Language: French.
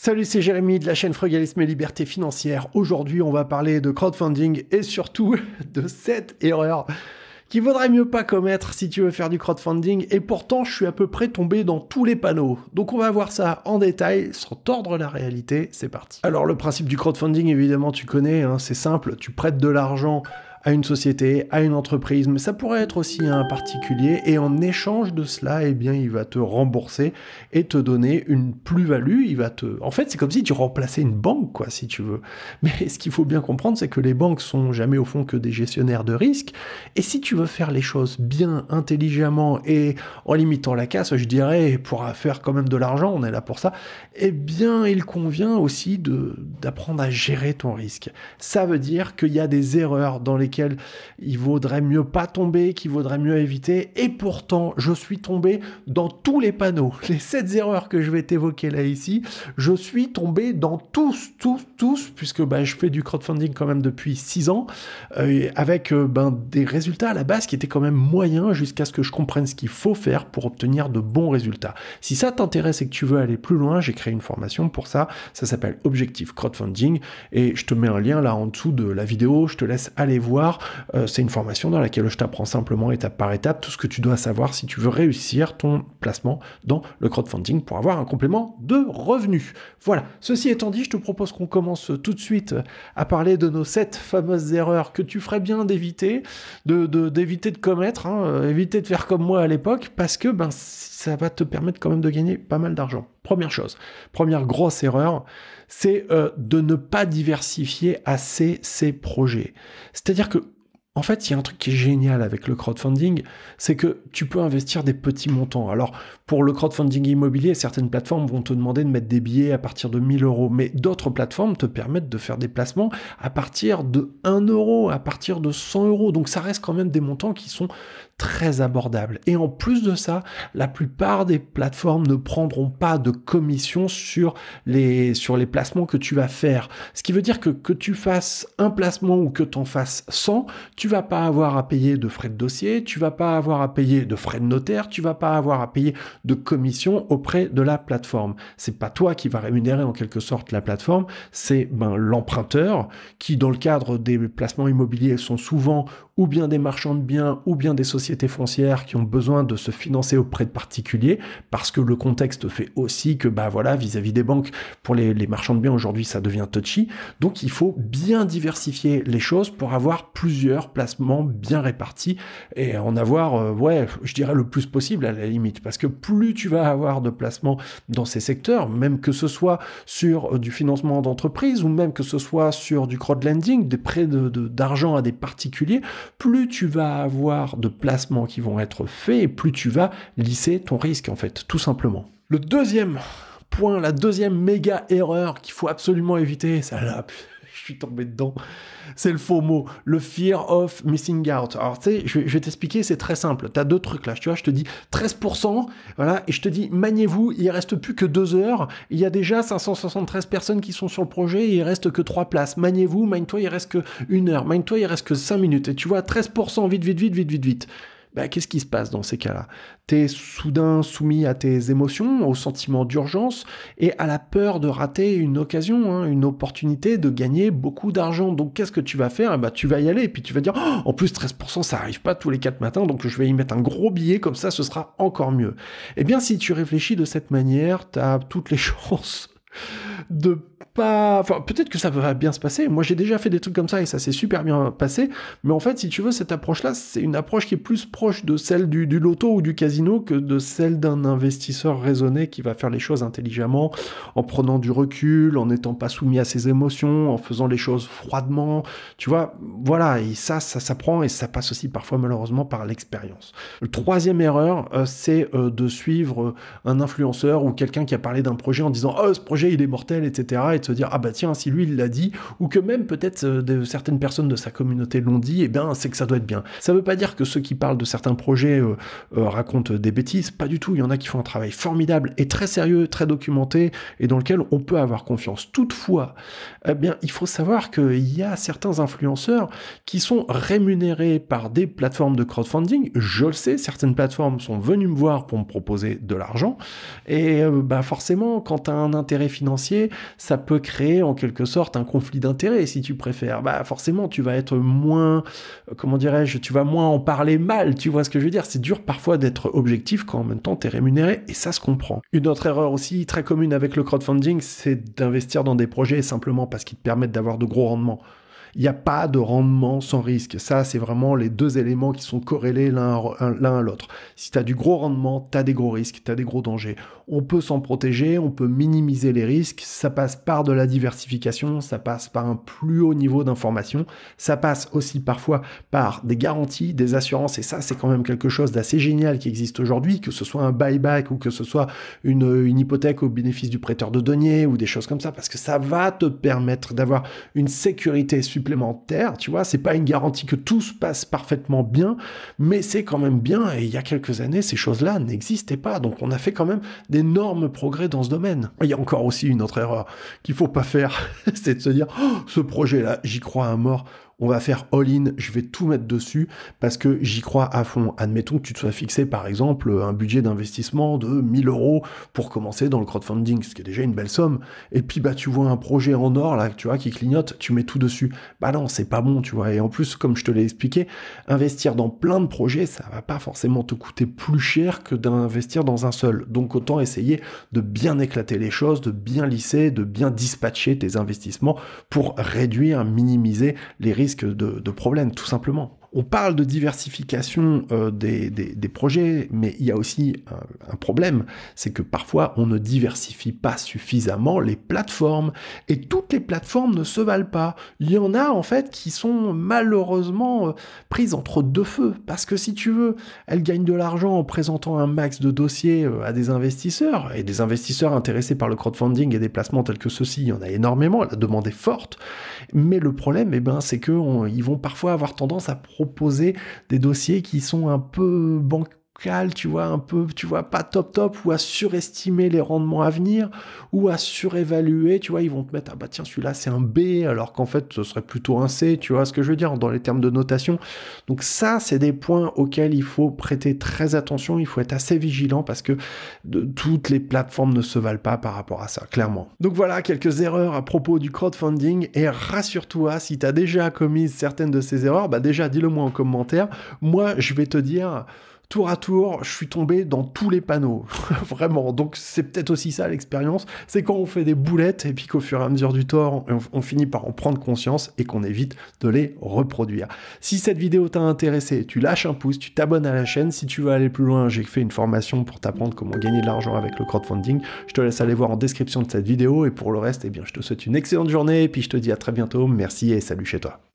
Salut, c'est Jérémy de la chaîne Frugalisme et Liberté Financière. Aujourd'hui, on va parler de crowdfunding et surtout de 7 erreurs qu'il vaudrait mieux pas commettre si tu veux faire du crowdfunding. Et pourtant, je suis à peu près tombé dans tous les panneaux. Donc on va voir ça en détail, sans tordre la réalité. C'est parti. Alors le principe du crowdfunding, évidemment, tu connais, hein, c'est simple. Tu prêtes de l'argent à une société, à une entreprise, mais ça pourrait être aussi à un particulier, et en échange de cela, eh bien, il va te rembourser et te donner une plus-value. En fait, c'est comme si tu remplaçais une banque, quoi, si tu veux. Mais ce qu'il faut bien comprendre, c'est que les banques sont jamais au fond que des gestionnaires de risques, et si tu veux faire les choses bien, intelligemment et en limitant la casse, je dirais, pour faire quand même de l'argent, on est là pour ça, eh bien, il convient aussi d'apprendre à gérer ton risque. Ça veut dire qu'il y a des erreurs dans lesquelles il vaudrait mieux pas tomber, qu'il vaudrait mieux éviter, et pourtant, je suis tombé dans tous les panneaux. Les 7 erreurs que je vais t'évoquer là ici, je suis tombé dans tous, puisque je fais du crowdfunding quand même depuis 6 ans, avec des résultats à la base qui étaient quand même moyens, jusqu'à ce que je comprenne ce qu'il faut faire pour obtenir de bons résultats. Si ça t'intéresse et que tu veux aller plus loin, j'ai créé une formation pour ça, ça s'appelle Objectif Crowdfunding, et je te mets un lien là en dessous de la vidéo, je te laisse aller voir. C'est une formation dans laquelle je t'apprends simplement étape par étape tout ce que tu dois savoir si tu veux réussir ton placement dans le crowdfunding pour avoir un complément de revenus. Voilà, ceci étant dit, je te propose qu'on commence tout de suite à parler de nos 7 fameuses erreurs que tu ferais bien d'éviter, d'éviter de commettre, éviter de faire comme moi à l'époque, parce que ça va te permettre quand même de gagner pas mal d'argent. Première chose, première grosse erreur, c'est de ne pas diversifier assez ses projets. C'est-à-dire que, en fait, il y a un truc qui est génial avec le crowdfunding, c'est que tu peux investir des petits montants. Alors, pour le crowdfunding immobilier, certaines plateformes vont te demander de mettre des billets à partir de 1 000 €, mais d'autres plateformes te permettent de faire des placements à partir de 1 €, à partir de 100 €. Donc, ça reste quand même des montants qui sont très abordables. Et en plus de ça, la plupart des plateformes ne prendront pas de commission sur les placements que tu vas faire. Ce qui veut dire que tu fasses un placement ou que tu en fasses 100, tu vas pas avoir à payer de frais de dossier, tu vas pas avoir à payer de frais de notaire, tu vas pas avoir à payer de commission auprès de la plateforme. C'est pas toi qui va rémunérer en quelque sorte la plateforme, c'est l'emprunteur qui, dans le cadre des placements immobiliers, sont souvent ou bien des marchands de biens ou bien des sociétés foncières qui ont besoin de se financer auprès de particuliers, parce que le contexte fait aussi que vis-à-vis des banques, pour les marchands de biens aujourd'hui ça devient touchy, donc il faut bien diversifier les choses pour avoir plusieurs placements bien répartis et en avoir, je dirais le plus possible à la limite, parce que plus tu vas avoir de placements dans ces secteurs, même que ce soit sur du financement d'entreprise ou même que ce soit sur du crowdlending, des prêts d'argent à des particuliers, plus tu vas avoir de placements qui vont être faits et plus tu vas lisser ton risque, en fait, tout simplement. Le deuxième point, la deuxième méga erreur qu'il faut absolument éviter, ça là, je suis tombé dedans, c'est le FOMO, le Fear of Missing Out. Alors tu sais, je vais t'expliquer, c'est très simple. Tu as 2 trucs là, tu vois, je te dis 13%, voilà, et je te dis, maniez-vous, il reste plus que 2 heures, il y a déjà 573 personnes qui sont sur le projet, et il reste que 3 places. Maniez-vous, mine-toi, il reste que 1 heure, mine-toi, il reste que 5 minutes, et tu vois, 13%, vite. Qu'est-ce qui se passe dans ces cas-là? T'es soudain soumis à tes émotions, au sentiment d'urgence et à la peur de rater une occasion, une opportunité de gagner beaucoup d'argent. Donc qu'est-ce que tu vas faire? Tu vas y aller et puis tu vas dire en plus 13% ça arrive pas tous les 4 matins, donc je vais y mettre un gros billet, comme ça ce sera encore mieux. Eh bien si tu réfléchis de cette manière, t'as toutes les chances de pas... Enfin, peut-être que ça va bien se passer. Moi, j'ai déjà fait des trucs comme ça et ça s'est super bien passé. Mais en fait, si tu veux, cette approche-là, c'est une approche qui est plus proche de celle du loto ou du casino que de celle d'un investisseur raisonné qui va faire les choses intelligemment, en prenant du recul, en n'étant pas soumis à ses émotions, en faisant les choses froidement. Tu vois, voilà. Et ça s'apprend et ça passe aussi parfois, malheureusement, par l'expérience. Le troisième erreur, c'est de suivre un influenceur ou quelqu'un qui a parlé d'un projet en disant « Oh, ce projet, il est mortel, etc. » de se dire ah bah tiens, si lui il l'a dit, ou que même peut-être certaines personnes de sa communauté l'ont dit, eh bien c'est que ça doit être bien. Ça veut pas dire que ceux qui parlent de certains projets racontent des bêtises, pas du tout. Il y en a qui font un travail formidable et très sérieux, très documenté, et dans lequel on peut avoir confiance. Toutefois, eh bien il faut savoir qu'il y a certains influenceurs qui sont rémunérés par des plateformes de crowdfunding. Je le sais, certaines plateformes sont venues me voir pour me proposer de l'argent, et bah forcément, quand tu as un intérêt financier, ça peut créer en quelque sorte un conflit d'intérêts, si tu préfères. Bah forcément, tu vas être moins, comment dirais-je, tu vas moins en parler mal, tu vois ce que je veux dire. C'est dur parfois d'être objectif quand en même temps tu es rémunéré, et ça se comprend. Une autre erreur aussi très commune avec le crowdfunding, c'est d'investir dans des projets simplement parce qu'ils te permettent d'avoir de gros rendements. Il n'y a pas de rendement sans risque. Ça, c'est vraiment les deux éléments qui sont corrélés l'un à l'autre. Si tu as du gros rendement, tu as des gros risques, tu as des gros dangers. On peut s'en protéger, on peut minimiser les risques. Ça passe par de la diversification, ça passe par un plus haut niveau d'information. Ça passe aussi parfois par des garanties, des assurances. Et ça, c'est quand même quelque chose d'assez génial qui existe aujourd'hui, que ce soit un buyback ou que ce soit une hypothèque au bénéfice du prêteur de deniers ou des choses comme ça, parce que ça va te permettre d'avoir une sécurité supplémentaire, tu vois, c'est pas une garantie que tout se passe parfaitement bien, mais c'est quand même bien, et il y a quelques années, ces choses-là n'existaient pas, donc on a fait quand même d'énormes progrès dans ce domaine. Il y a encore aussi une autre erreur qu'il faut pas faire, c'est de se dire, oh, ce projet-là, j'y crois à mort, on va faire all-in, je vais tout mettre dessus parce que j'y crois à fond. Admettons que tu te sois fixé par exemple un budget d'investissement de 1000 € pour commencer dans le crowdfunding, ce qui est déjà une belle somme, et puis bah tu vois un projet en or là, tu vois, qui clignote, tu mets tout dessus. Bah non, c'est pas bon, tu vois, et en plus, comme je te l'ai expliqué, investir dans plein de projets, ça va pas forcément te coûter plus cher que d'investir dans un seul. Donc autant essayer de bien éclater les choses, de bien lisser, de bien dispatcher tes investissements pour réduire, minimiser les risques de problèmes, tout simplement. On parle de diversification des projets, mais il y a aussi un problème, c'est que parfois on ne diversifie pas suffisamment les plateformes, et toutes les plateformes ne se valent pas. Il y en a en fait qui sont malheureusement prises entre deux feux, parce que si tu veux, elles gagnent de l'argent en présentant un max de dossiers à des investisseurs, et des investisseurs intéressés par le crowdfunding et des placements tels que ceux-ci, il y en a énormément, la demande est forte, mais le problème, eh ben, c'est qu'ils vont parfois avoir tendance à proposer des dossiers qui sont un peu bancals, tu vois, un peu, tu vois, pas top, ou à surestimer les rendements à venir, ou à surévaluer, tu vois, ils vont te mettre, ah bah tiens, celui-là c'est un B, alors qu'en fait ce serait plutôt un C, tu vois ce que je veux dire, dans les termes de notation. Donc ça, c'est des points auxquels il faut prêter très attention, il faut être assez vigilant, parce que toutes les plateformes ne se valent pas par rapport à ça, clairement. Donc voilà, quelques erreurs à propos du crowdfunding, et rassure-toi, si tu as déjà commis certaines de ces erreurs, bah déjà, dis-le moi en commentaire. Moi, je vais te dire, tour à tour, je suis tombé dans tous les panneaux, vraiment. Donc c'est peut-être aussi ça l'expérience, c'est quand on fait des boulettes et puis qu'au fur et à mesure du temps, on finit par en prendre conscience et qu'on évite de les reproduire. Si cette vidéo t'a intéressé, tu lâches un pouce, tu t'abonnes à la chaîne. Si tu veux aller plus loin, j'ai fait une formation pour t'apprendre comment gagner de l'argent avec le crowdfunding. Je te laisse aller voir en description de cette vidéo, et pour le reste, eh bien, je te souhaite une excellente journée et puis je te dis à très bientôt. Merci et salut chez toi.